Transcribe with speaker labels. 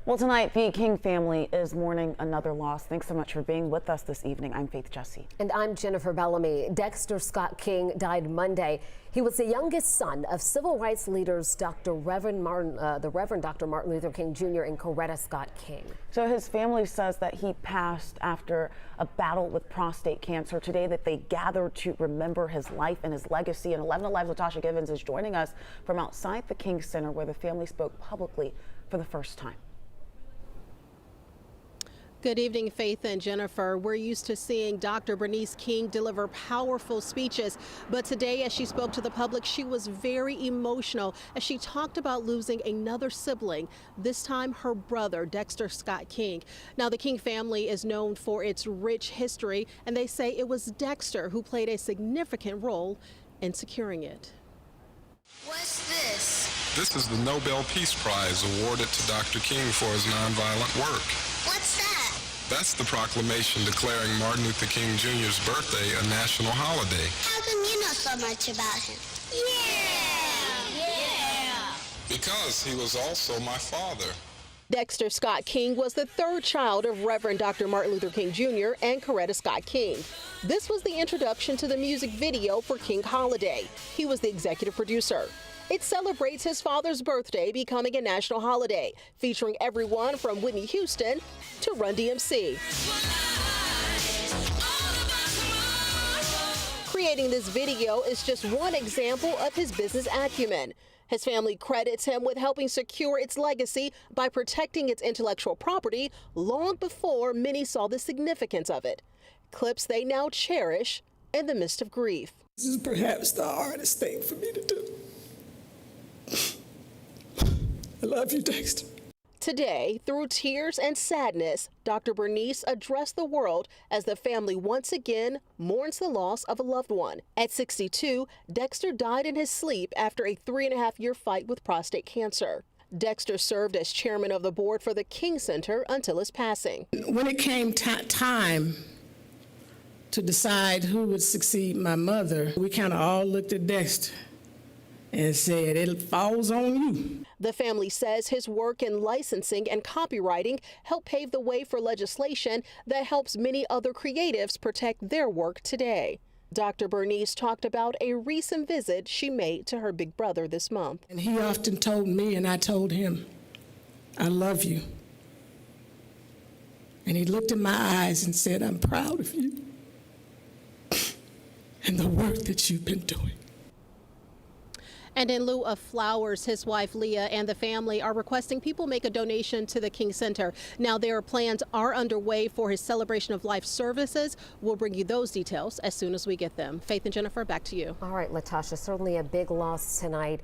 Speaker 1: Well, tonight, the King family is mourning another loss. Thanks so much for being with us this evening. I'm Faith Jesse.
Speaker 2: And I'm Jennifer Bellamy. Dexter Scott King died Monday. He was the youngest son of civil rights leaders the Reverend Dr. Martin Luther King Jr. and Coretta Scott King.
Speaker 1: So his family says that he passed after a battle with prostate cancer. Today that they gather to remember his life and his legacy. And 11 Alive's Latasha Givens is joining us from outside the King Center, where the family spoke publicly for the first time.
Speaker 3: Good evening, Faith and Jennifer. We're used to seeing Dr. Bernice King deliver powerful speeches, but today as she spoke to the public, she was very emotional as she talked about losing another sibling, this time her brother, Dexter Scott King. Now, the King family is known for its rich history, and they say it was Dexter who played a significant role in securing it.
Speaker 4: What's this?
Speaker 5: This is the Nobel Peace Prize awarded to Dr. King for his nonviolent work.
Speaker 4: What's that?
Speaker 5: That's the proclamation declaring Martin Luther King Jr.'s birthday a national holiday.
Speaker 4: How come you know so much about him? Yeah!
Speaker 5: Because he was also my father.
Speaker 3: Dexter Scott King was the third child of Reverend Dr. Martin Luther King Jr. and Coretta Scott King. This was the introduction to the music video for King Holiday. He was the executive producer. It celebrates his father's birthday becoming a national holiday, featuring everyone from Whitney Houston to Run DMC. Creating this video is just one example of his business acumen. His family credits him with helping secure its legacy by protecting its intellectual property long before many saw the significance of it. Clips they now cherish in the midst of grief.
Speaker 6: This is perhaps the hardest thing for me to do. I love you, Dexter.
Speaker 3: Today, through tears and sadness, Dr. Bernice addressed the world as the family once again mourns the loss of a loved one. At 62, Dexter died in his sleep after a 3.5-year fight with prostate cancer. Dexter served as chairman of the board for the King Center until his passing.
Speaker 6: When it came time to decide who would succeed my mother, we kind of all looked at Dexter and said, it falls on you.
Speaker 3: The family says his work in licensing and copywriting helped pave the way for legislation that helps many other creatives protect their work today. Dr. Bernice talked about a recent visit she made to her big brother this month.
Speaker 6: And he often told me, and I told him, I love you. And he looked in my eyes and said, I'm proud of you and the work that you've been doing.
Speaker 3: And in lieu of flowers, his wife Leah and the family are requesting people make a donation to the King Center. Now, their plans are underway for his celebration of life services. We'll bring you those details as soon as we get them. Faith and Jennifer, back to you.
Speaker 2: All right, Latasha, certainly a big loss tonight.